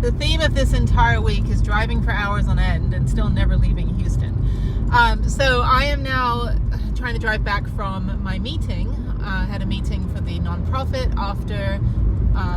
The theme of this entire week is driving for hours on end and still never leaving Houston. So I am now trying to drive back from my meeting. I had a meeting for the nonprofit after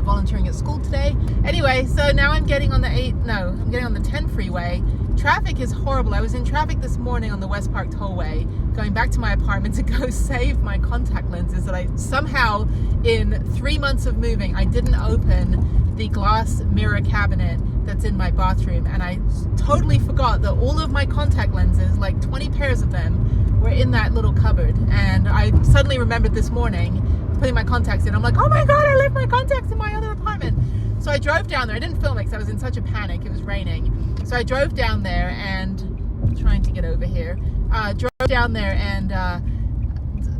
volunteering at school today. Anyway, so now I'm getting on the 10 freeway. Traffic is horrible. I was in traffic this morning on the West Park Tollway, going back to my apartment to go save my contact lenses that I somehow, in 3 months of moving, I didn't open the glass mirror cabinet that's in my bathroom, and I totally forgot that all of my contact lenses, like 20 pairs of them, were in that little cupboard. And I suddenly remembered this morning putting my contacts in. I'm like, oh my god, I left my contacts in my other apartment. So I drove down there. I didn't film it because I was in such a panic. It was raining. So I drove down there and trying to get over here. Drove down there and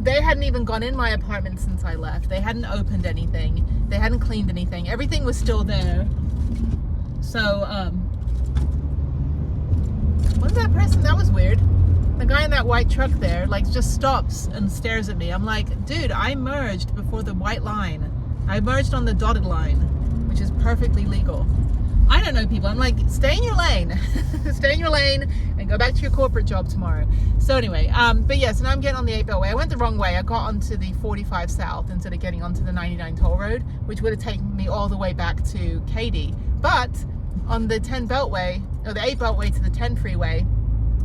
they hadn't even gone in my apartment since I left. They hadn't opened anything. They hadn't cleaned anything. Everything was still there. So, what's that person? That was weird. The guy in that white truck there, like, just stops and stares at me. I'm like, dude, I merged before the white line. I merged on the dotted line, which is perfectly legal. I don't know, people. I'm like, stay in your lane. Stay in your lane and go back to your corporate job tomorrow. So anyway, but yes, now I'm getting on the 8 Beltway. I went the wrong way. I got onto the 45 South instead of getting onto the 99 toll road, which would have taken me all the way back to Katy. But on the 10 Beltway, or the 8 Beltway to the 10 freeway,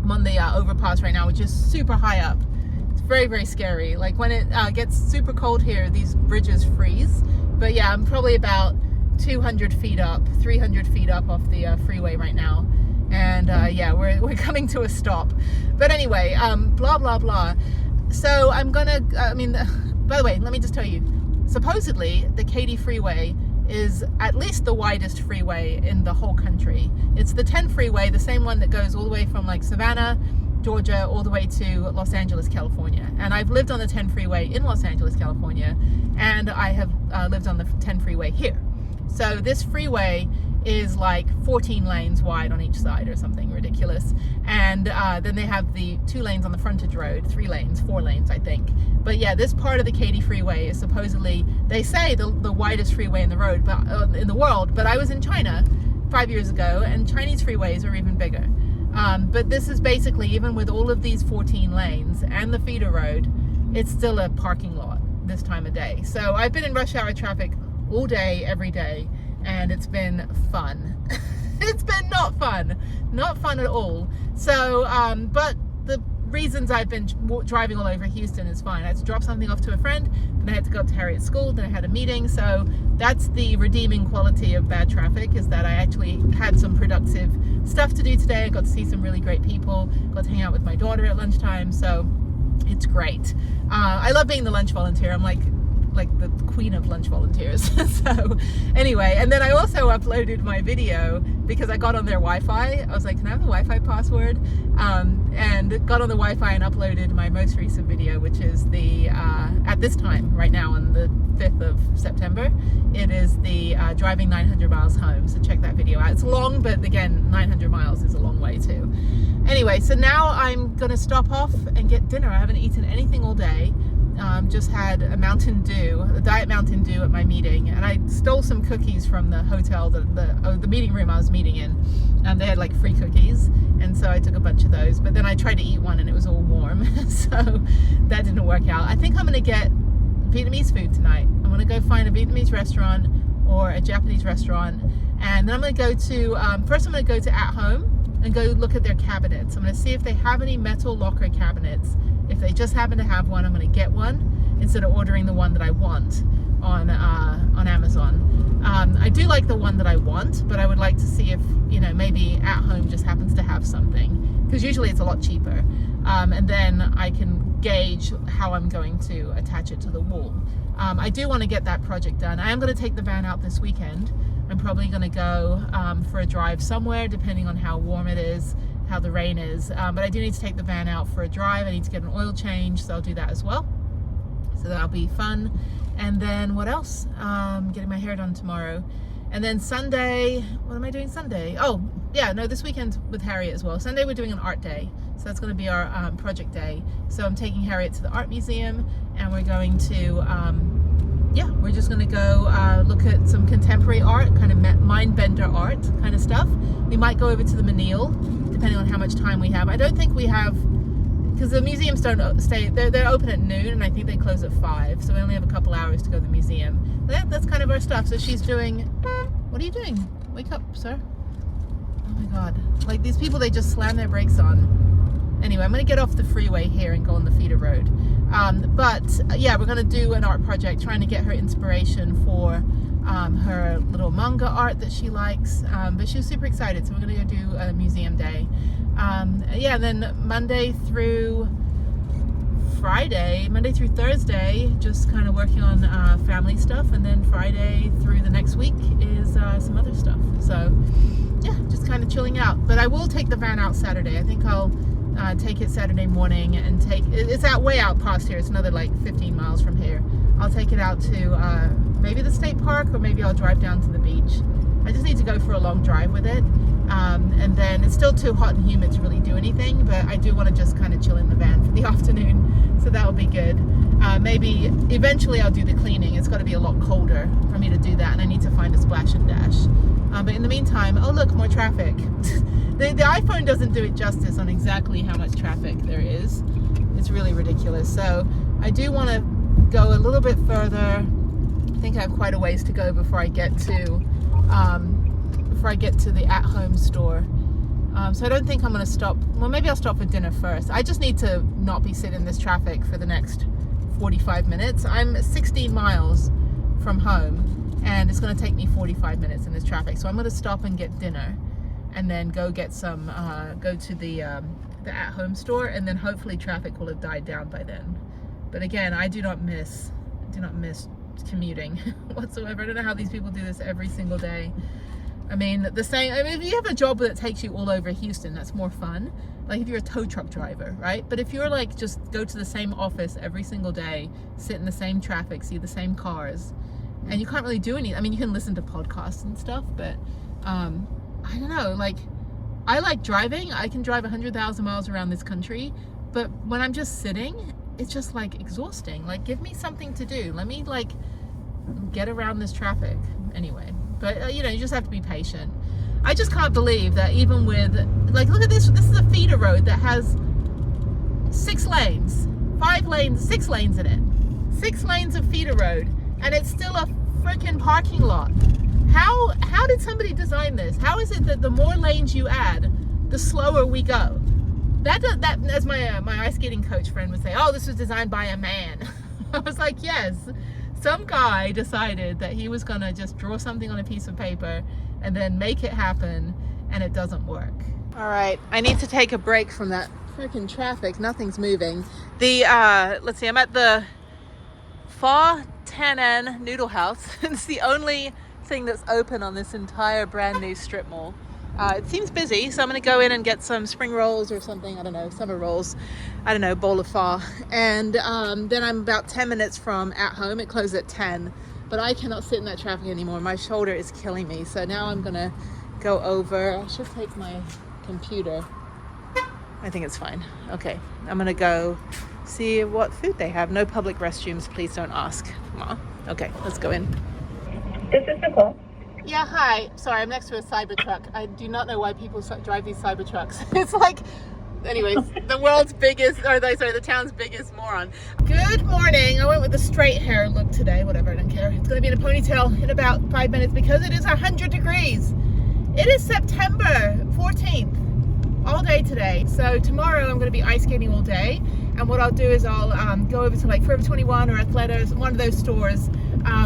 I'm on the overpass right now, which is super high up. It's very, very scary. Like when it gets super cold here, these bridges freeze. But yeah, I'm probably about 200 feet up, 300 feet up off the freeway right now. And yeah, we're coming to a stop. But anyway, blah, blah, blah. So I'm gonna, by the way, let me just tell you, supposedly the Katy freeway is at least the widest freeway in the whole country. It's the 10 freeway, the same one that goes all the way from like Savannah, Georgia, all the way to Los Angeles, California. And I've lived on the 10 freeway in Los Angeles, California, and I have lived on the 10 freeway here. So this freeway is like 14 lanes wide on each side or something ridiculous. And then they have the 2 lanes on the frontage road, 3 lanes, 4 lanes, I think. But yeah, this part of the Katy freeway is supposedly, they say, the widest freeway in the road, but in the world. But I was in China 5 years ago, and Chinese freeways are even bigger. But this is basically, even with all of these 14 lanes and the feeder road, it's still a parking lot this time of day. So I've been in rush hour traffic all day, every day, and it's been fun. It's been not fun at all. So, but the reasons I've been driving all over Houston is fine. I had to drop something off to a friend, then I had to go up to Harriet's school, then I had a meeting. So that's the redeeming quality of bad traffic, is that I actually had some productive stuff to do today. I got to see some really great people, got to hang out with my daughter at lunchtime, so it's great. I love being the lunch volunteer. I'm like the queen of lunch volunteers. So anyway, and then I also uploaded my video because I got on their Wi-Fi. I was like, can I have the Wi-Fi password? And got on the Wi-Fi and uploaded my most recent video, which is the at this time right now on the 5th of September, it is the driving 900 miles home. So check that video out. It's long, but again, 900 miles is a long way too. Anyway, so now I'm gonna stop off and get dinner. I haven't eaten anything all day. Just had a Mountain Dew, a Diet Mountain Dew at my meeting, and I stole some cookies from the hotel, the meeting room I was meeting in, and they had like free cookies, and so I took a bunch of those. But then I tried to eat one and it was all warm, so that didn't work out. I think I'm gonna get Vietnamese food tonight. I'm gonna go find a Vietnamese restaurant or a Japanese restaurant, and then I'm gonna go to first I'm gonna go to At Home and go look at their cabinets. I'm gonna see if they have any metal locker cabinets. If they just happen to have one, I'm going to get one instead of ordering the one that I want on Amazon. I do like the one that I want, but I would like to see if, maybe At Home just happens to have something, because usually it's a lot cheaper. And then I can gauge how I'm going to attach it to the wall. I do want to get that project done. I am going to take the van out this weekend. I'm probably going to go for a drive somewhere, depending on how warm it is, how the rain is, but I do need to take the van out for a drive. I need to get an oil change, so I'll do that as well. So that'll be fun. And then what else? Getting my hair done tomorrow. And then Sunday, what am I doing Sunday? Oh, yeah, no, this weekend with Harriet as well. Sunday we're doing an art day. So that's going to be our project day. So I'm taking Harriet to the art museum, and we're going to yeah, we're just gonna go look at some contemporary art, kind of mind bender art kind of stuff. We might go over to the Menil, depending on how much time we have. I don't think we have, because the museums don't stay, they're open at noon, and I think they close at 5, so we only have a couple hours to go to the museum. But that's kind of our stuff. So she's doing, what are you doing? Wake up, sir. Oh my God. Like these people, they just slam their brakes on. Anyway, I'm gonna get off the freeway here and go on the feeder road. But yeah, we're gonna do an art project, trying to get her inspiration for her little manga art that she likes. But she was super excited, so we're gonna go do a museum day. Yeah, then Monday through Thursday, just kind of working on family stuff, and then Friday through the next week is some other stuff. So yeah, just kind of chilling out. But I will take the van out Saturday. I think I'll take it Saturday morning and it's out way out past here. It's another like 15 miles from here. I'll take it out to maybe the state park, or maybe I'll drive down to the beach. I just need to go for a long drive with it. And then it's still too hot and humid to really do anything, but I do want to just kind of chill in the van for the afternoon, so that'll be good. Maybe eventually I'll do the cleaning. It's got to be a lot colder for me to do that, and I need to find a splash and dash. But in the meantime, oh look, more traffic. The iPhone doesn't do it justice on exactly how much traffic there is. It's really ridiculous. So I do want to go a little bit further. I think I have quite a ways to go before I get to the at-home store. So I don't think I'm going to stop. Well, maybe I'll stop for dinner first. I just need to not be sitting in this traffic for the next 45 minutes. I'm 16 miles from home, and it's going to take me 45 minutes in this traffic. So I'm going to stop and get dinner, and then go get some, go to the at-home store, and then hopefully traffic will have died down by then. But again, I do not miss commuting whatsoever. I don't know how these people do this every single day. I mean, if you have a job that takes you all over Houston, that's more fun. Like if you're a tow truck driver, right? But if you're like, just go to the same office every single day, sit in the same traffic, see the same cars, and you can't really do anything. I mean, you can listen to podcasts and stuff, but I don't know, like, I like driving. I can drive 100,000 miles around this country, but when I'm just sitting, it's just like exhausting. Like, give me something to do. Let me like get around this traffic anyway. But you know, you just have to be patient. I just can't believe that even with, like, look at this. This is a feeder road that has 6 lanes, 5 lanes, 6 lanes in it. 6 lanes of feeder road, and it's still a freaking parking lot. How did somebody design this? How is it that the more lanes you add, the slower we go? That as my ice skating coach friend would say, oh, this was designed by a man. I was like, yes. Some guy decided that he was gonna just draw something on a piece of paper and then make it happen, and it doesn't work. All right, I need to take a break from that freaking traffic. Nothing's moving. Let's see, I'm at the Pho Tan An Noodle House. It's the only thing that's open on this entire brand new strip mall. It seems busy, so I'm gonna go in and get some spring rolls or something. I don't know, summer rolls. I don't know, bowl of pho. And then I'm about 10 minutes from at home. It closes at 10, but I cannot sit in that traffic anymore. My shoulder is killing me. So now I'm gonna go over. I should take my computer. I think it's fine. Okay, I'm gonna go see what food they have. No public restrooms, please don't ask. Aw. Okay, let's go in. This is Nicole. Yeah, hi. Sorry, I'm next to a Cybertruck. I do not know why people drive these Cybertrucks. It's like, anyways, the world's biggest, the town's biggest moron. Good morning. I went with the straight hair look today. Whatever, I don't care. It's going to be in a ponytail in about 5 minutes because it is 100 degrees. It is September 14th. All day today. So tomorrow I'm going to be ice skating all day. And what I'll do is I'll go over to like Forever 21 or Athleta, one of those stores,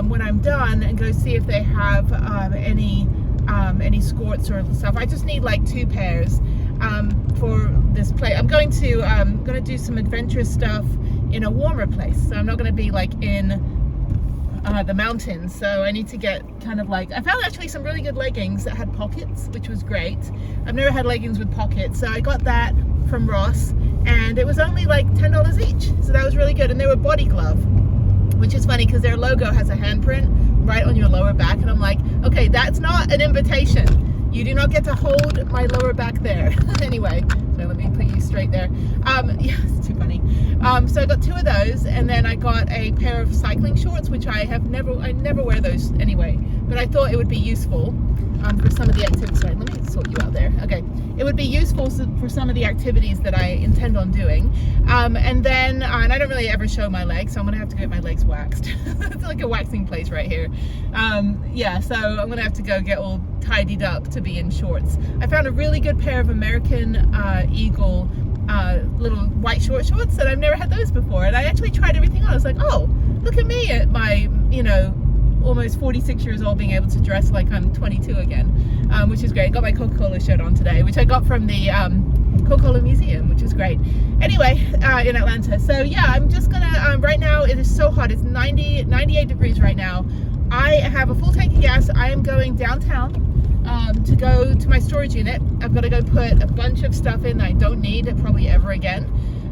when I'm done, and go see if they have any skorts or stuff. I just need like 2 pairs for this place. I'm going to do some adventurous stuff in a warmer place. So I'm not going to be like in the mountains. So I need to get kind of like, I found actually some really good leggings that had pockets, which was great. I've never had leggings with pockets, so I got that from Ross, and it was only like $10 each. So that was really good. And they were body glove, which is funny because their logo has a handprint right on your lower back, and I'm like, okay, that's not an invitation. You do not get to hold my lower back there. Anyway, so let me put you straight there. Yeah, it's too funny. So I got 2 of those, and then I got a pair of cycling shorts, which I never wear those anyway, but I thought it would be useful for some of the activities. Sorry, let me sort you out there. Okay, it would be useful for some of the activities that I intend on doing. And then, and I don't really ever show my legs, so I'm gonna have to get my legs waxed. It's like a waxing place right here. Yeah, so I'm gonna have to go get all tidied up to be in shorts. I found a really good pair of American Eagle little white shorts, and I've never had those before. And I actually tried everything on. I was like, oh, look at me at my, almost 46 years old, being able to dress like I'm 22 again, which is great. I got my Coca-Cola shirt on today, which I got from the Coca-Cola Museum, which is great. Anyway, in Atlanta. So yeah, I'm just gonna, right now it is so hot. It's 98 degrees right now. I have a full tank of gas. I am going downtown to go to my storage unit. I've got to go put a bunch of stuff in that I don't need probably ever again.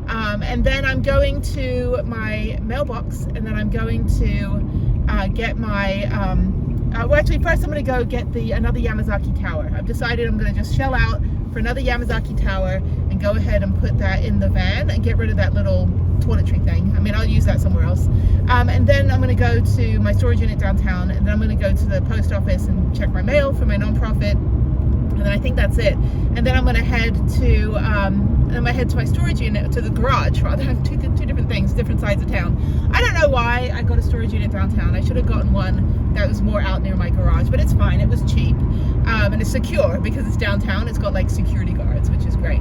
And then I'm going to my mailbox, and then I'm going to get my, well actually first I'm going to go get another Yamazaki tower. I've decided I'm going to just shell out for another Yamazaki tower and go ahead and put that in the van and get rid of that little toiletry thing. I mean, I'll use that somewhere else. And then I'm going to go to my storage unit downtown, and then I'm going to go to the post office and check my mail for my nonprofit. And then I think that's it. And then I'm going to head to my storage unit, to the garage rather. I have two different things, different sides of town. I don't know why I got a storage unit downtown. I should have gotten one that was more out near my garage, but it's fine. It was cheap. And it's secure because it's downtown. It's got like security guards, which is great.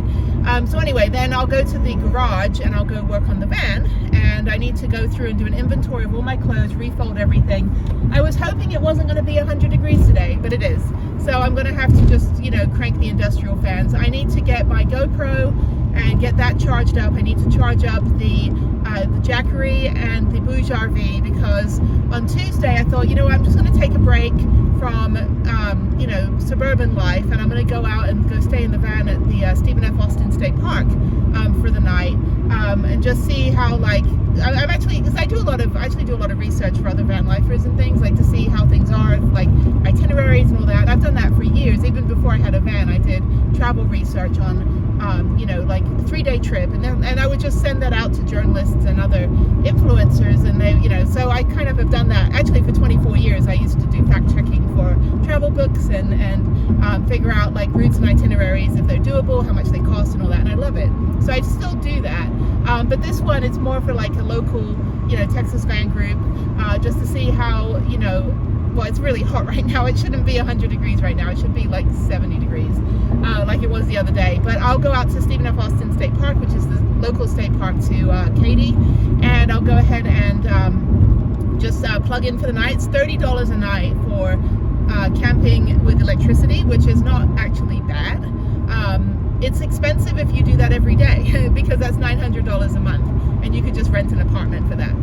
So anyway, then I'll go to the garage and I'll go work on the van, and I need to go through and do an inventory of all my clothes, refold everything. I was hoping it wasn't going to be 100 degrees today, but it is. So I'm going to have to just, crank the industrial fans. I need to get my GoPro and get that charged up. I need to charge up the Jackery and the Bouge RV, because on Tuesday I thought, I'm just going to take a break from, suburban life, and I'm going to go out and go stay in the van at the Stephen F. Austin State Park for the night, and just see how, I'm actually, because I actually do a lot of research for other van lifers and things, like to see how things are, like itineraries and all that. I've done that for years. Even before I had a van, I did travel research on like a 3-day trip, and I would just send that out to journalists and other influencers, and they, so I kind of have done that actually for 24 years. I used to do fact checking for travel books and figure out like routes and itineraries, if they're doable, how much they cost and all that, and I love it. So I still do that, but this one, it's more for like a local, Texas van group, just to see how, well, it's really hot right now. It shouldn't be 100 degrees right now. It should be like 70 degrees, like it was the other day. But I'll go out to Stephen F. Austin State Park, which is the local state park to Katy, and I'll go ahead and just plug in for the night. It's $30 a night for camping with electricity, which is not actually bad. It's expensive if you do that every day because that's $900 a month, and you could just rent an apartment for that.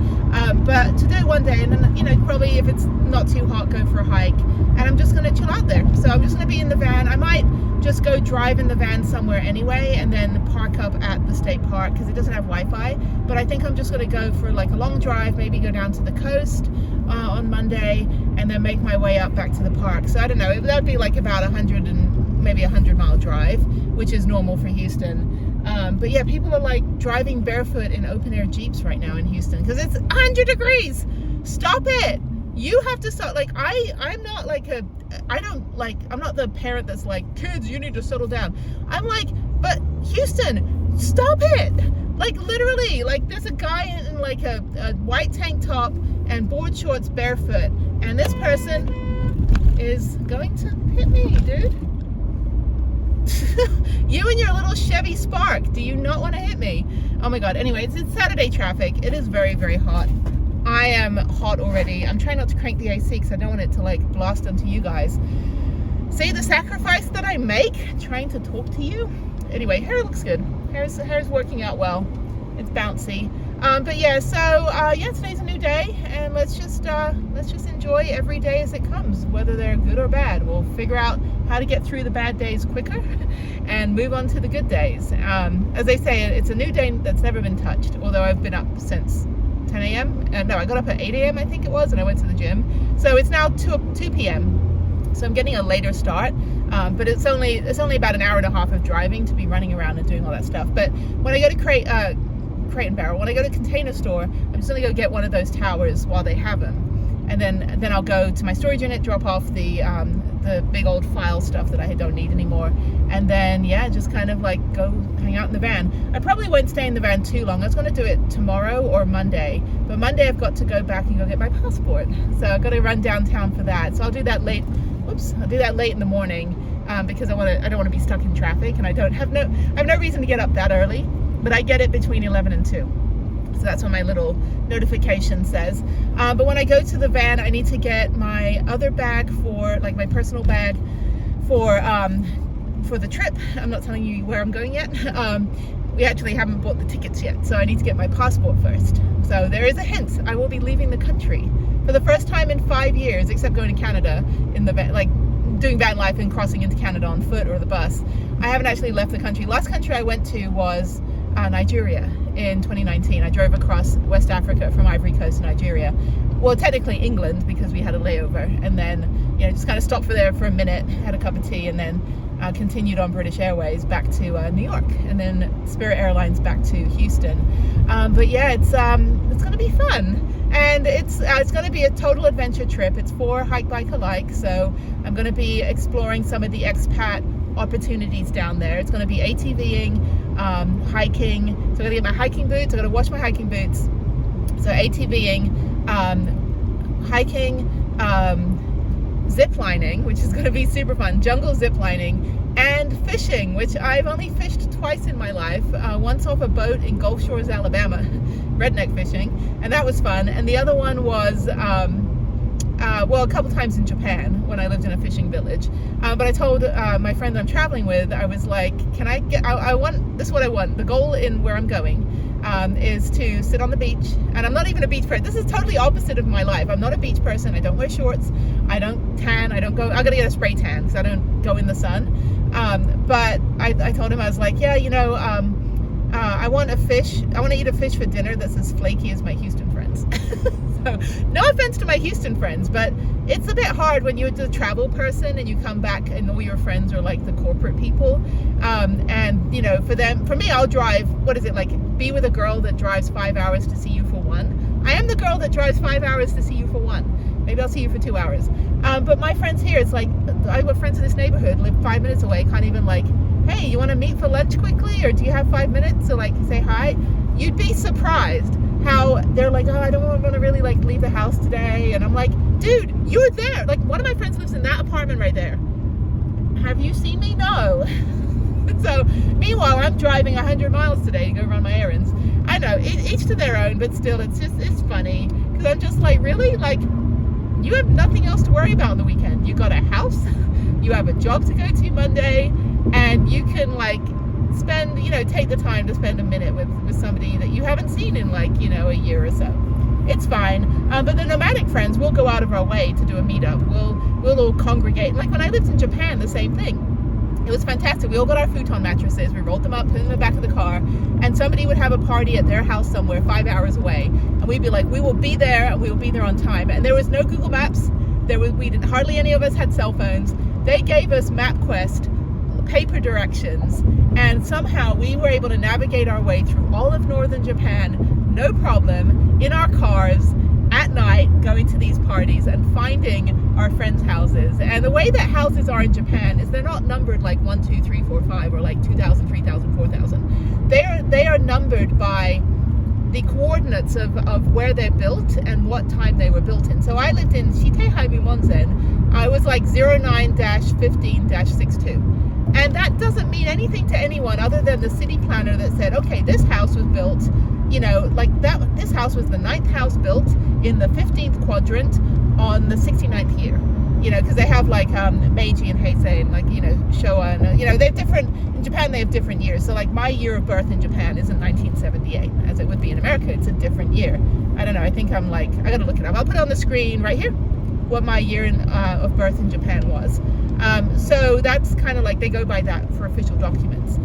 But to do it one day, and then probably if it's not too hot, go for a hike, and I'm just gonna chill out there. So I'm just gonna be in the van. I might just go drive in the van somewhere anyway, and then park up at the state park because it doesn't have Wi-Fi. But I think I'm just gonna go for like a long drive, maybe go down to the coast on Monday, and then make my way up back to the park. So I don't know, that'd be like about 100-mile drive, which is normal for Houston. But yeah, people are like driving barefoot in open air Jeeps right now in Houston because it's 100 degrees. Stop it. You have to stop. Like I'm not like I'm not the parent that's like, kids, you need to settle down. I'm like, but Houston, stop it. Like literally, like there's a guy in like a white tank top and board shorts barefoot, and this person is going to hit me, dude. You and your little Chevy Spark, do you not want to hit me? Oh my god. Anyway, it's Saturday traffic. It is very, very hot. I am hot already. I'm trying not to crank the AC because I don't want it to like blast onto you guys. See the sacrifice that I make trying to talk to you? Anyway, hair looks good. Hair's working out well. It's bouncy. But yeah, so yeah, today's a new day, and let's just enjoy every day as it comes, whether they're good or bad. We'll figure out how to get through the bad days quicker and move on to the good days. As they say, it's a new day that's never been touched, although I've been up since 10 a.m. No, I got up at 8 a.m. I think it was, and I went to the gym. So it's now 2 p.m. So I'm getting a later start, but it's only about an hour and a half of driving to be running around and doing all that stuff. But when I go to Crate and Barrel. When I go to Container Store, I'm just gonna go get one of those towers while they have them. And then I'll go to my storage unit, drop off the big old file stuff that I don't need anymore. And then, yeah, just kind of like go hang out in the van. I probably won't stay in the van too long. I was gonna do it tomorrow or Monday, but Monday I've got to go back and go get my passport. So I've got to run downtown for that. So I'll do that late. Oops, I'll do that late in the morning because I don't want to be stuck in traffic, and I have no reason to get up that early, but I get it between 11 and 2. So that's what my little notification says. But when I go to the van, I need to get my other bag for, like, my personal bag for the trip. I'm not telling you where I'm going yet. We actually haven't bought the tickets yet, so I need to get my passport first. So there is a hint. I will be leaving the country for the first time in 5 years, except going to Canada in the van, like doing van life and crossing into Canada on foot or the bus. I haven't actually left the country. Last country I went to was Nigeria in 2019. I drove across West Africa from Ivory Coast to Nigeria. Well, technically England, because we had a layover, and then, you know, just kind of stopped there for a minute, had a cup of tea, and then continued on British Airways back to New York, and then Spirit Airlines back to Houston. But yeah, it's going to be fun, and it's going to be a total adventure trip. It's for Hike Bike Alike, so I'm going to be exploring some of the expat opportunities down there. It's going to be ATVing, hiking. So I'm going to get my hiking boots. I'm going to wash my hiking boots. So ATVing, hiking, zip lining, which is going to be super fun, jungle zip lining, and fishing, which I've only fished twice in my life. Once off a boat in Gulf Shores, Alabama, redneck fishing, and that was fun. And the other one was well, a couple times in Japan when I lived in a fishing village. But I told my friend that I'm traveling with, I was like, can I get, I want, this is what I want. The goal in where I'm going is to sit on the beach. And I'm not even a beach person. This is totally opposite of my life. I'm not a beach person. I don't wear shorts. I don't tan. I gotta get a spray tan because I don't go in the sun. But I told him, I was like, yeah, you know, I want to eat a fish for dinner that's as flaky as my Houston friends. So, no offense to my Houston friends, but it's a bit hard when you're the travel person and you come back and all your friends are like the corporate people. And you know, for me, I'll drive, what is it, like, be with a girl that drives 5 hours to see you for one. I am the girl that drives 5 hours to see you for one. Maybe I'll see you for 2 hours. But my friends here, it's like, I've got friends in this neighborhood, live 5 minutes away, can't even like, hey, you want to meet for lunch quickly, or do you have 5 minutes to like say hi? You'd be surprised how they're like, oh, I don't want to really like leave the house today. And I'm like, dude, you're there. Like, one of my friends lives in that apartment right there. Have you seen me? No. So meanwhile, I'm driving 100 miles today to go run my errands. I know, each to their own, but still, it's funny because I'm just like, really, like, you have nothing else to worry about on the weekend. You got a house, you have a job to go to Monday, and you can like spend, you know, take the time to spend a minute with somebody that you haven't seen in like, you know, a year or so. It's fine. But the nomadic friends, will go out of our way to do a meetup. We'll all congregate. Like when I lived in Japan, the same thing. It was fantastic. We all got our futon mattresses, we rolled them up, put them in the back of the car, and somebody would have a party at their house somewhere 5 hours away, and we'd be like, we will be there, and we will be there on time. And there was no Google Maps. Hardly any of us had cell phones. They gave us MapQuest paper directions, and somehow we were able to navigate our way through all of northern Japan, no problem, in our cars at night, going to these parties and finding our friends' houses. And the way that houses are in Japan is they're not numbered like 1, 2, 3, 4, 5 or like 2,000, 3,000, 4,000. They are numbered by the coordinates of where they're built and what time they were built in. So I lived in Shitehaibu Monzen. I was like 09-15-62. And that doesn't mean anything to anyone other than the city planner that said, okay, this house was built, you know, like that. This house was the 9th house built in the 15th quadrant on the 69th year, you know, because they have like Meiji and Heisei and like, you know, Showa, and you know, they have different, in Japan they have different years. So like my year of birth in Japan isn't 1978 as it would be in America. It's a different year. I don't know, I think I'm like, I gotta look it up. I'll put it on the screen right here what my year of birth in Japan was. So that's kind of like, they go by that for official documents.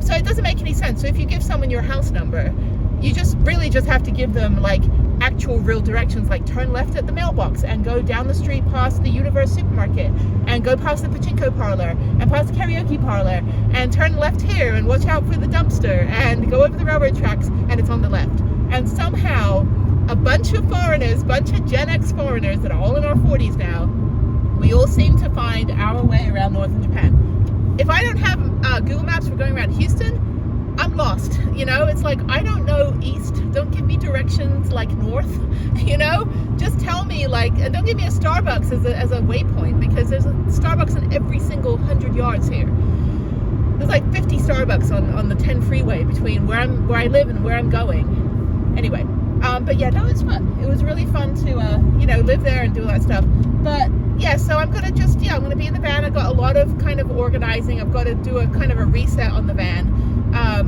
So it doesn't make any sense. So if you give someone your house number, you just really just have to give them like actual real directions, like turn left at the mailbox and go down the street past the Universe supermarket and and go past the pachinko parlor and past the karaoke parlor and turn left here and watch out for the dumpster and go over the railroad tracks, and it's on the left. And somehow a bunch of foreigners, bunch of Gen X foreigners that are all in our 40s now, we all seem to find our way around northern Japan. If I don't have Google Maps for going around Houston, I'm lost. You know, it's like, I don't know east. Don't give me directions like north, you know, just tell me, like, and don't give me a Starbucks as a waypoint, because there's a Starbucks in every single 100 yards here. There's like 50 Starbucks on the 10 freeway between where I live and where I'm going. Anyway, but yeah, no, it's fun. It was really fun to, you know, live there and do all that stuff. But yeah, so I'm gonna just, I'm gonna be in the van. I've got a lot of kind of organizing. I've got to do a kind of a reset on the van.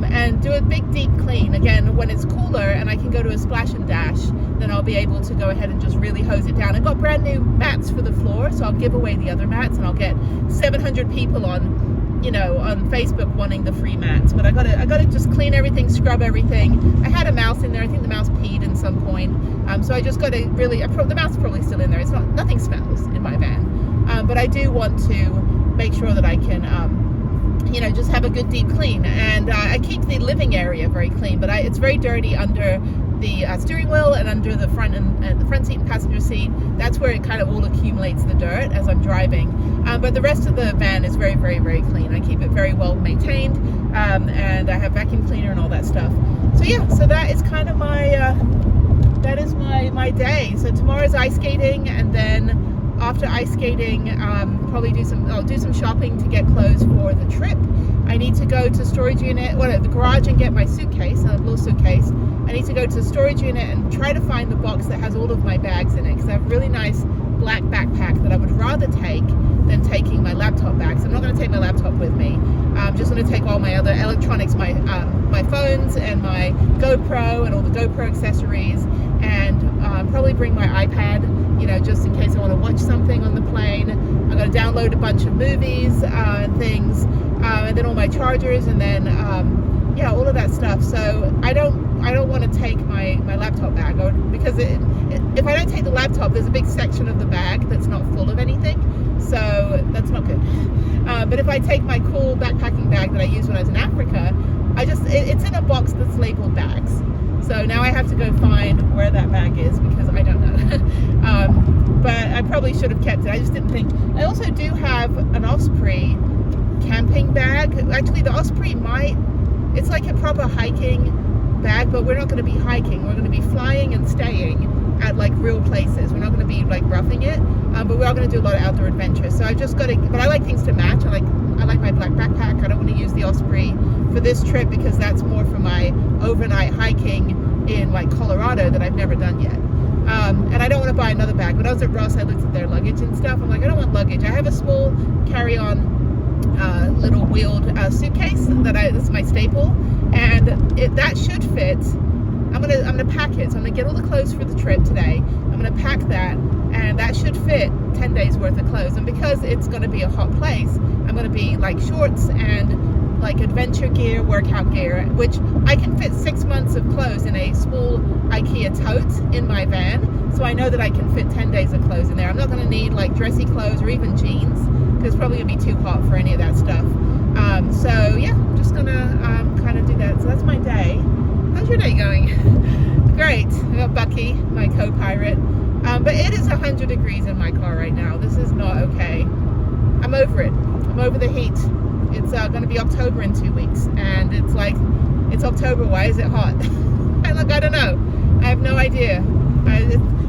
And do a big deep clean again when it's cooler and I can go to a splash and dash, then I'll be able to go ahead and just really hose it down. I've got brand new mats for the floor, so I'll give away the other mats, and I'll get 700 people on, you know, on Facebook wanting the free mats. But I gotta just clean everything, scrub everything. I had a mouse in there. I think the mouse peed in some point, so I just got to really, the mouse is probably still in there. It's not, nothing smells in my van, but I do want to make sure that I can you know, just have a good deep clean. And I keep the living area very clean, but it's very dirty under the steering wheel and under the front and the front seat and passenger seat. That's where it kind of all accumulates the dirt as I'm driving. But the rest of the van is very, very, very clean. I keep it very well maintained, and I have vacuum cleaner and all that stuff. So yeah, so that is kind of my that is my day. So tomorrow's ice skating, and then after ice skating, probably I'll do some shopping to get clothes for the trip. I need to go to storage unit, the garage, and get my suitcase, a little suitcase. I need to go to the storage unit and try to find the box that has all of my bags in it, because I have a really nice black backpack that I would rather take than taking my laptop bag. So I'm not going to take my laptop with me. I'm just going to take all my other electronics, my phones and my GoPro and all the GoPro accessories, and probably bring my iPad, you know, just in case I want to watch something on the plane. I'm going to download a bunch of movies and things, and then all my chargers, and then yeah, all of that stuff. So I don't want to take my laptop bag, because if I don't take the laptop, there's a big section of the bag that's not full of anything, so that's not good. But if I take my cool backpacking bag that I used when I was in Africa, it's in a box that's labeled bags. So now I have to go find where that bag is, because I don't know. But I probably should have kept it. I just didn't think. I also do have an Osprey camping bag. Actually, the Osprey it's like a proper hiking bag, but we're not going to be hiking. We're going to be flying and staying at like real places. We're not going to be like roughing it, but we are going to do a lot of outdoor adventures. So I just got to, but I like things to match. I like my black backpack. I don't want to use the Osprey for this trip, because that's more for my overnight hiking in like Colorado that I've never done yet. And I don't want to buy another bag. When I was at Ross, I looked at their luggage and stuff. I'm like, I don't want luggage. I have a small carry-on little wheeled suitcase that's my staple, and that should fit. I'm gonna pack it. So I'm gonna get all the clothes for the trip today. I'm gonna pack that, and that should fit 10 days worth of clothes. And because it's gonna be a hot place, I'm gonna be like shorts and like adventure gear, workout gear, which I can fit 6 months of clothes in a small IKEA tote in my van. So I know that I can fit 10 days of clothes in there. I'm not gonna need like dressy clothes or even jeans, because it's probably gonna be too hot for any of that stuff. So yeah, I'm just gonna kind of do that. So that's my day. How's your day going? Great. I got Bucky, my co-pirate. But it is 100 degrees in my car right now. This is not okay. I'm over it. I'm over the heat. It's going to be October in 2 weeks, and it's like, it's October. Why is it hot? I don't know. I have no idea.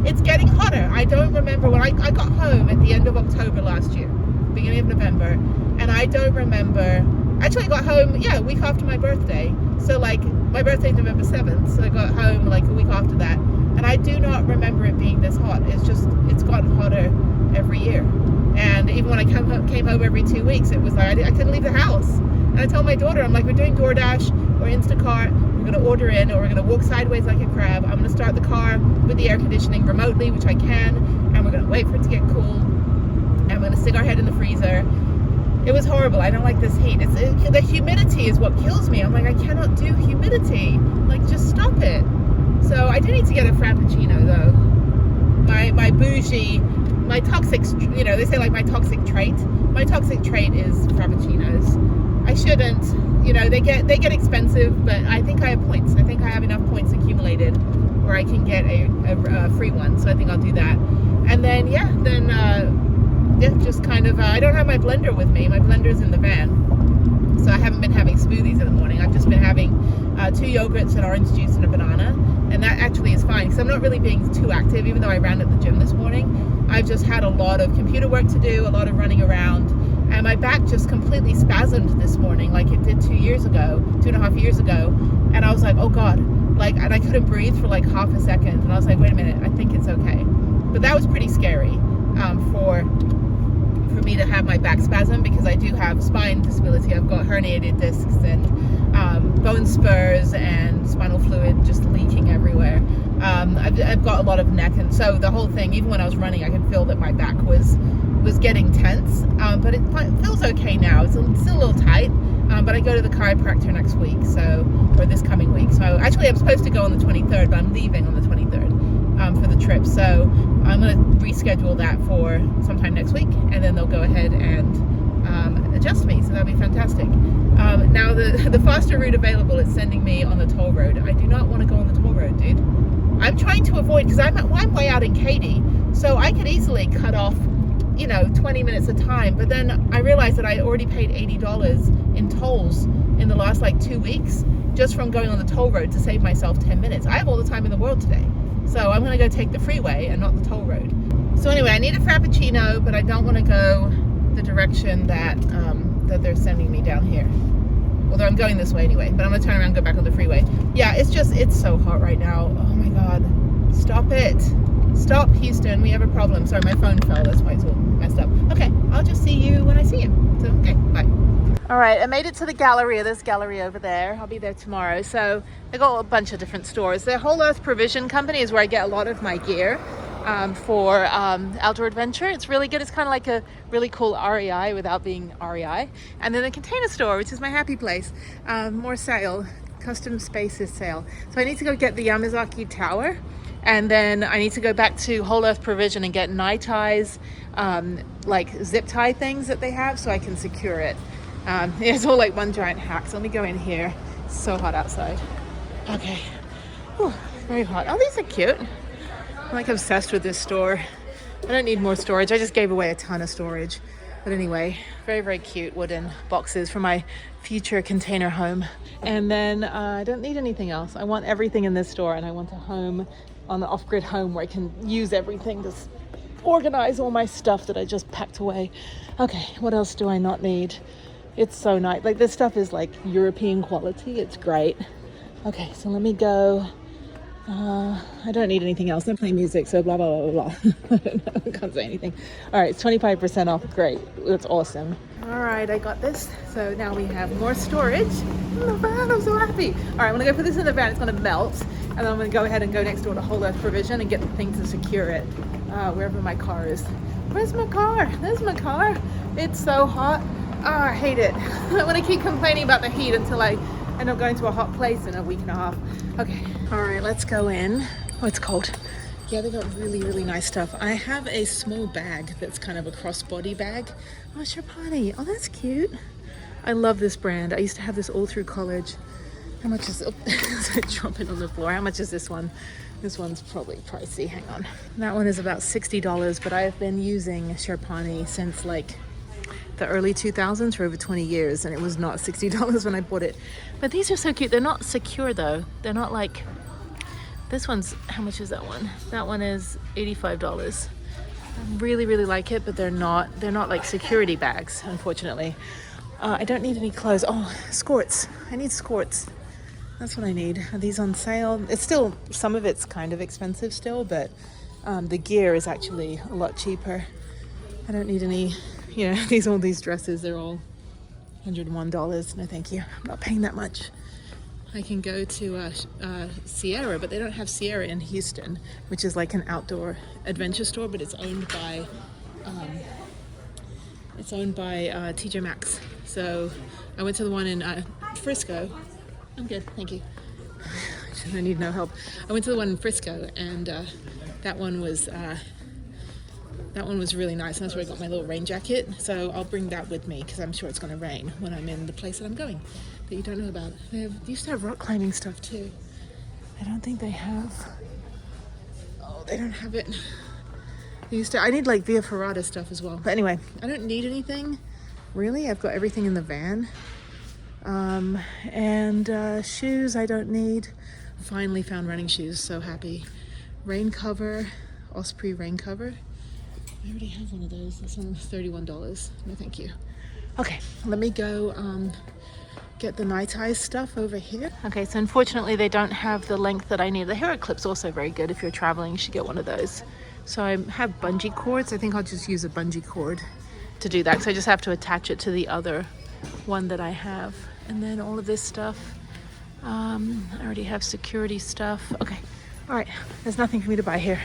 It's getting hotter. I don't remember when I got home at the end of October last year, beginning of November, and I don't remember. Actually, I got home, a week after my birthday. So like, my birthday's November 7th, so I got home like a week after that. And I do not remember it being this hot. It's gotten hotter every year. And even when I came home every 2 weeks, it was like, I couldn't leave the house. And I told my daughter, I'm like, we're doing DoorDash or Instacart. We're gonna order in, or we're gonna walk sideways like a crab. I'm gonna start the car with the air conditioning remotely, which I can. And we're gonna wait for it to get cool. And we're gonna stick our head in the freezer. It was horrible. I don't like this heat. The humidity is what kills me. I'm like, I cannot do humidity. Like, just stop it. So I do need to get a Frappuccino though. My bougie, my toxic, they say like my toxic trait my toxic trait is frappuccinos. I shouldn't, you know, they get expensive, but I think I have points. I think I have enough points accumulated where I can get a free one. So I think I'll do that. And then just kind of, I don't have my blender with me. My blender's in the van. So I haven't been having smoothies in the morning. I've just been having 2 yogurts and orange juice and a banana. And that actually is fine because I'm not really being too active, even though I ran at the gym this morning. I've just had a lot of computer work to do, a lot of running around. And my back just completely spasmed this morning like it did 2.5 years ago. And I was like, oh God, like, and I couldn't breathe for like half a second. And I was like, wait a minute, I think it's okay. But that was pretty scary for me to have my back spasm because I do have spine disability. I've got herniated discs and bone spurs and spinal fluid just leaking everywhere. I've got a lot of neck, and so the whole thing, even when I was running, I could feel that my back was getting tense, but it feels okay now. It's still a little tight, but I go to the chiropractor next week, or this coming week. So actually I'm supposed to go on the 23rd, but I'm leaving on the 23rd for the trip. So I'm going to reschedule that for sometime next week, and then they'll go ahead and adjust me. So that'll be fantastic. Now the faster route available is sending me on the toll road. I do not want to go on the toll road, dude. I'm trying to avoid, because I'm way out in Katy, so I could easily cut off, you know, 20 minutes of time. But then I realized that I already paid $80 in tolls in the last like 2 weeks just from going on the toll road to save myself 10 minutes. I have all the time in the world today. So I'm going to go take the freeway and not the toll road. So anyway, I need a Frappuccino, but I don't want to go the direction that they're sending me down here. Although I'm going this way anyway, but I'm going to turn around and go back on the freeway. Yeah, it's so hot right now. Oh my God. Stop it. Stop, Houston. We have a problem. Sorry, my phone fell. That's why it's all messed up. Okay, I'll just see you when I see you. So, okay, bye. All right, I made it to the Galleria. There's Galleria over there. I'll be there tomorrow. So they got a bunch of different stores. The Whole Earth Provision Company is where I get a lot of my gear for outdoor adventure. It's really good. It's kind of like a really cool REI without being REI. And then the Container Store, which is my happy place. More sale, custom spaces sale. So I need to go get the Yamazaki Tower. And then I need to go back to Whole Earth Provision and get nye ties, like zip tie things that they have so I can secure it. It's all like one giant hack. So let me go in here. It's so hot outside. Okay. Whew, very hot. Oh, these are cute. I'm like obsessed with this store. I don't need more storage. I just gave away a ton of storage. But anyway, very, very cute wooden boxes for my future container home. And then I don't need anything else. I want everything in this store, and I want a home on the off-grid home where I can use everything to organize all my stuff that I just packed away. Okay, what else do I not need? It's so nice. Like, this stuff is like European quality. It's great. Okay, so let me go. I don't need anything else. Don't play music, so blah, blah, blah, blah. I don't know. I can't say anything. All right, it's 25% off. Great. That's awesome. All right, I got this. So now we have more storage in the van. I'm so happy. All right, I'm going to go put this in the van. It's going to melt. And then I'm going to go ahead and go next door to Whole Earth Provision and get the thing to secure it wherever my car is. Where's my car? There's my car. It's so hot. Oh, I hate it. I want to keep complaining about the heat until I end up going to a hot place in a week and a half. Okay. All right, let's go in. Oh, it's cold. Yeah, they got really, really nice stuff. I have a small bag that's kind of a crossbody bag. Oh, Sherpani. Oh, that's cute. I love this brand. I used to have this all through college. How much is it? Oh, dropping on the floor. How much is this one? This one's probably pricey. Hang on. That one is about $60, but I have been using Sherpani since like the early 2000s for over 20 years, and it was not $60 when I bought it. But these are so cute. They're not secure though. They're not like, this one's, how much is that one? That one is $85. I really, really like it, but they're not like security bags, unfortunately. I don't need any clothes. Oh, skirts. I need skirts. That's what I need. Are these on sale? It's still, some of it's kind of expensive still, but the gear is actually a lot cheaper. I don't need any, you know, all these dresses, they're all $101. No, thank you. I'm not paying that much. I can go to Sierra, but they don't have Sierra in Houston, which is like an outdoor adventure store, but it's owned by TJ Maxx. So I went to the one in Frisco. I'm good, thank you. I need no help. I went to the one in Frisco, and that one was That one was really nice. That's where I got my little rain jacket. So I'll bring that with me because I'm sure it's going to rain when I'm in the place that I'm going that you don't know about. They used to have rock climbing stuff too. I don't think they have. Oh, they don't have it. They used to. I need like Via Ferrata stuff as well. But anyway, I don't need anything really. I've got everything in the van. And shoes I don't need. Finally found running shoes. So happy. Rain cover. Osprey rain cover. I already have one of those. This one was $31. No, thank you. Okay, let me go get the night eyes stuff over here. Okay, so unfortunately they don't have the length that I need. The hair clip's also very good. If you're traveling, you should get one of those. So I have bungee cords. I think I'll just use a bungee cord to do that. So I just have to attach it to the other one that I have. And then all of this stuff. I already have security stuff. Okay. All right, there's nothing for me to buy here.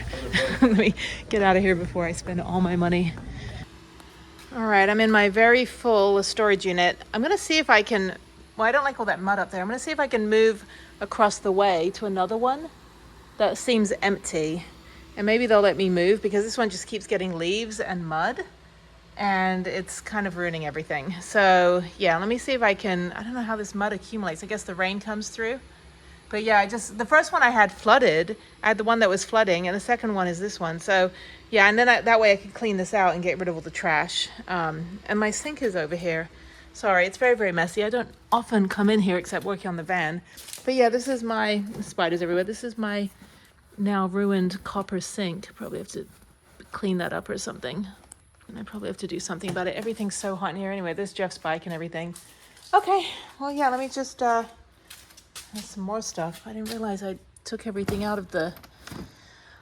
Let me get out of here before I spend all my money. All right, I'm in my very full storage unit. I'm gonna see if I can, well, I don't like all that mud up there. I'm gonna see if I can move across the way to another one that seems empty. And maybe they'll let me move because this one just keeps getting leaves and mud and it's kind of ruining everything. So yeah, let me see if I can, I don't know how this mud accumulates. I guess the rain comes through. But yeah, the first one I had flooded. I had the one that was flooding, and the second one is this one. So yeah, and then that way I could clean this out and get rid of all the trash. And my sink is over here. Sorry, it's very, very messy. I don't often come in here except working on the van. But yeah, this is my, spiders everywhere. This is my now ruined copper sink. Probably have to clean that up or something. And I probably have to do something about it. Everything's so hot in here anyway. There's Jeff's bike and everything. Okay, well yeah, let me just... There's some more stuff. I didn't realize I took everything out of the...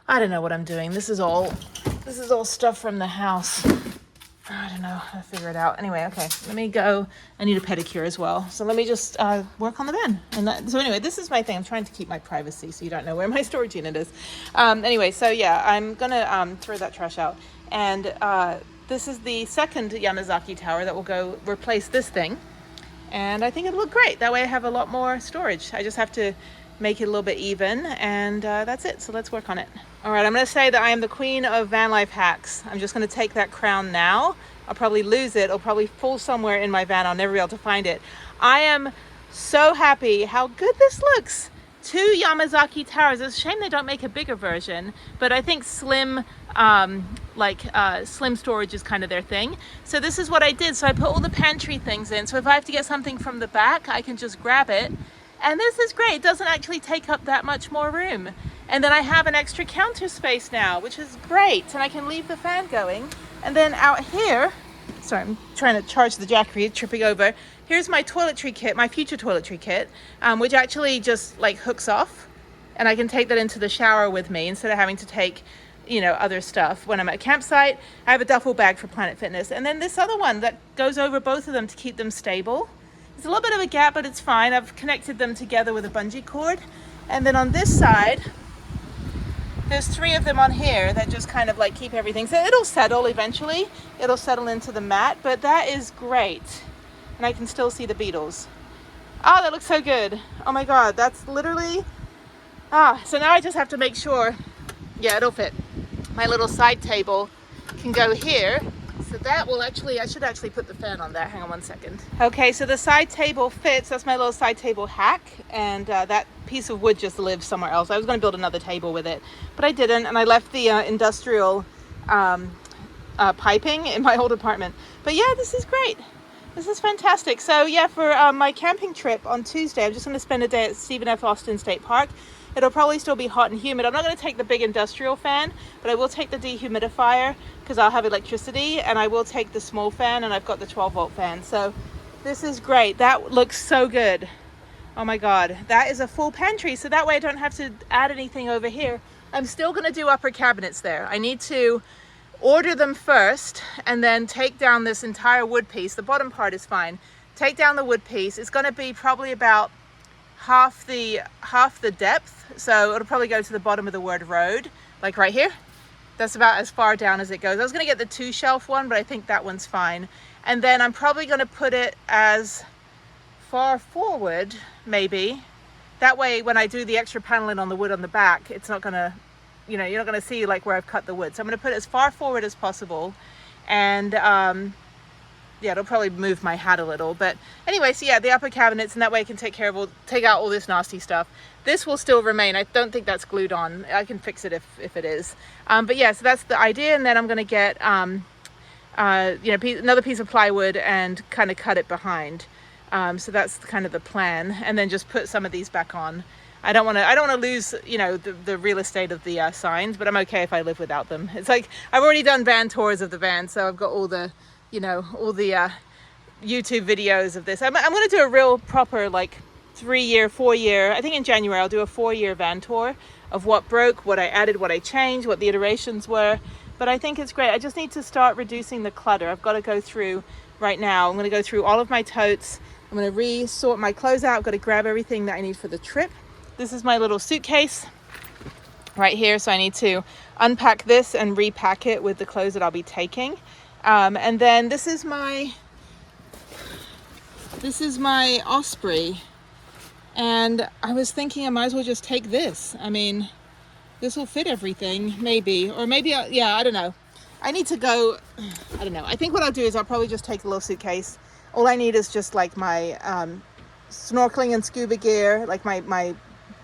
I don't know what I'm doing. This is all stuff from the house. I don't know how to figure it out. Anyway, okay, let me go. I need a pedicure as well. So let me just work on the van. So anyway, this is my thing. I'm trying to keep my privacy so you don't know where my storage unit is. Anyway, so yeah, I'm gonna throw that trash out. And this is the second Yamazaki tower that will go replace this thing. And I think it'll look great. That way I have a lot more storage. I just have to make it a little bit even, and that's it. So let's work on it. All right, I'm gonna say that I am the queen of van life hacks. I'm just gonna take that crown now. I'll probably lose it. It'll probably fall somewhere in my van. I'll never be able to find it. I am so happy how good this looks. 2 Yamazaki towers. It's a shame they don't make a bigger version, but I think slim slim storage is kind of their thing. So this is what I did. So I put all the pantry things in. So if I have to get something from the back, I can just grab it. And this is great. It doesn't actually take up that much more room. And then I have an extra counter space now, which is great. And I can leave the fan going. And then out here, sorry, I'm trying to charge the Jackery, tripping over. Here's my toiletry kit, my future toiletry kit, which actually just like hooks off. And I can take that into the shower with me instead of having to take, you know, other stuff. When I'm at a campsite, I have a duffel bag for Planet Fitness. And then this other one that goes over both of them to keep them stable. It's a little bit of a gap, but it's fine. I've connected them together with a bungee cord. And then on this side, there's 3 of them on here that just kind of like keep everything. So it'll settle eventually. It'll settle into the mat, but that is great. And I can still see the beetles. Oh, that looks so good. Oh my God, that's literally, so now I just have to make sure, yeah, it'll fit. My little side table can go here. So that will actually, I should actually put the fan on that. Hang on one second. Okay, so the side table fits. That's my little side table hack. And that piece of wood just lives somewhere else. I was going to build another table with it, but I didn't. And I left the industrial piping in my old apartment. But yeah, this is great. This is fantastic. So yeah, for my camping trip on Tuesday, I'm just going to spend a day at Stephen F. Austin State Park. It'll probably still be hot and humid. I'm not going to take the big industrial fan, but I will take the dehumidifier because I'll have electricity, and I will take the small fan, and I've got the 12-volt fan. So this is great. That looks so good. Oh my God, that is a full pantry. So that way I don't have to add anything over here. I'm still going to do upper cabinets there. I need to order them first and then take down this entire wood piece. The bottom part is fine. Take down the wood piece. It's going to be probably about half the depth, so it'll probably go to the bottom of the word road, like right here. That's about as far down as it goes. I was going to get the 2-shelf one, but I think that one's fine. And then I'm probably going to put it as far forward, maybe. That way when I do the extra paneling on the wood on the back, it's not going to you know, you're not going to see like where I've cut the wood. So I'm going to put it as far forward as possible. And yeah, it'll probably move my hat a little, but anyway, so yeah, the upper cabinets, and that way I can take out all this nasty stuff. This will still remain. I don't think that's glued on. I can fix it if it is. But yeah, so that's the idea. And then I'm going to get, you know, another piece of plywood and kind of cut it behind. So that's kind of the plan. And then just put some of these back on. I don't want to lose, you know, the real estate of the signs, but I'm okay if I live without them. It's like, I've already done van tours of the van, so I've got all the, you know, all the YouTube videos of this. I'm going to do a real proper, like, 3-year, 4-year, I think in January I'll do a 4-year van tour of what broke, what I added, what I changed, what the iterations were. But I think it's great. I just need to start reducing the clutter. I've got to go through right now. I'm going to go through all of my totes. I'm going to re-sort my clothes out. I've got to grab everything that I need for the trip. This is my little suitcase right here. So I need to unpack this and repack it with the clothes that I'll be taking. And then this is my Osprey. And I was thinking I might as well just take this. I mean, this will fit everything, maybe. Or maybe, yeah, I don't know. I need to go, I don't know. I think what I'll do is I'll probably just take the little suitcase. All I need is just like my snorkeling and scuba gear, like my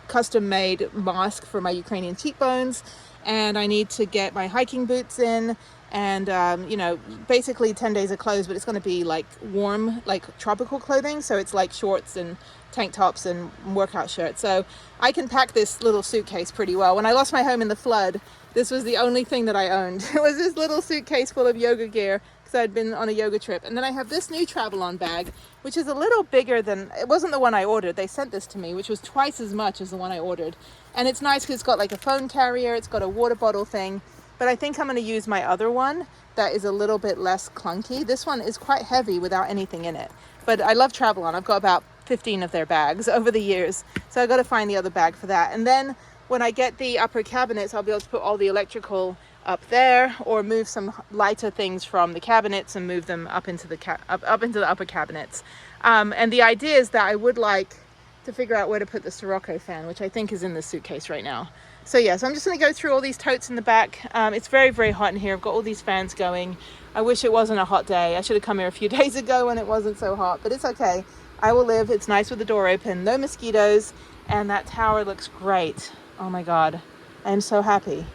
custom-made mask for my Ukrainian cheekbones. And I need to get my hiking boots in. And, you know, basically 10 days of clothes, but it's going to be like warm, like tropical clothing. So it's like shorts and tank tops and workout shirts. So I can pack this little suitcase pretty well. When I lost my home in the flood, this was the only thing that I owned. It was this little suitcase full of yoga gear because I'd been on a yoga trip. And then I have this new travel-on bag, which is a little bigger than, it wasn't the one I ordered. They sent this to me, which was twice as much as the one I ordered. And it's nice because it's got like a phone carrier. It's got a water bottle thing. But I think I'm going to use my other one that is a little bit less clunky. This one is quite heavy without anything in it. But I love Travel-On. I've got about 15 of their bags over the years. So I've got to find the other bag for that. And then when I get the upper cabinets, I'll be able to put all the electrical up there or move some lighter things from the cabinets and move them up into the upper cabinets. And the idea is that I would like to figure out where to put the Sirocco fan, which I think is in the suitcase right now. So yeah, so I'm just going to go through all these totes in the back. It's very, very hot in here. I've got all these fans going. I wish it wasn't a hot day. I should have come here a few days ago when it wasn't so hot, but it's okay. I will live. It's nice with the door open, no mosquitoes, and that tower looks great. Oh my God, I am so happy.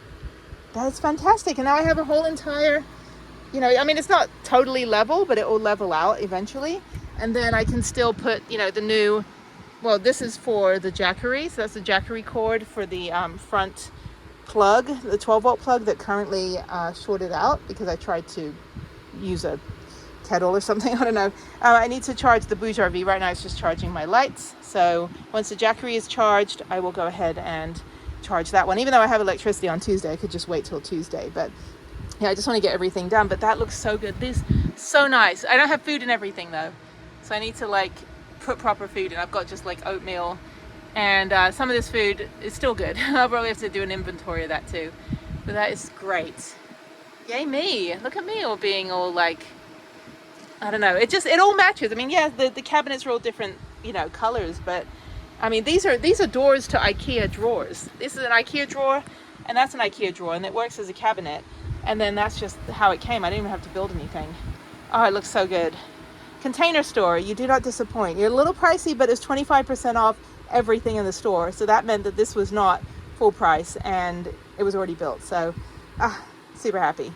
That is fantastic. And now I have a whole entire, you know, I mean, it's not totally level, but it will level out eventually. And then I can still put, you know, the new, well, this is for the Jackery. So that's the Jackery cord for the front plug, the 12-volt plug that currently shorted out because I tried to use a kettle or something. I don't know. I need to charge the Bouge RV. Right now it's just charging my lights. So once the Jackery is charged, I will go ahead and charge that one. Even though I have electricity on Tuesday, I could just wait till Tuesday. But yeah, I just want to get everything done. But that looks so good. This so nice. I don't have food and everything though. So I need to like put proper food in. I've got just like oatmeal and some of this food is still good. I'll probably have to do an inventory of that too. But that is great. Yay me. Look at me all being all like, I don't know. It all matches. I mean, yeah, the cabinets are all different, you know, colors, but I mean, these are doors to IKEA drawers. This is an IKEA drawer and that's an IKEA drawer and it works as a cabinet. And then that's just how it came. I didn't even have to build anything. Oh, it looks so good. Container Store, you do not disappoint. You're a little pricey, but it's 25% off everything in the store. So that meant that this was not full price and it was already built. So super happy.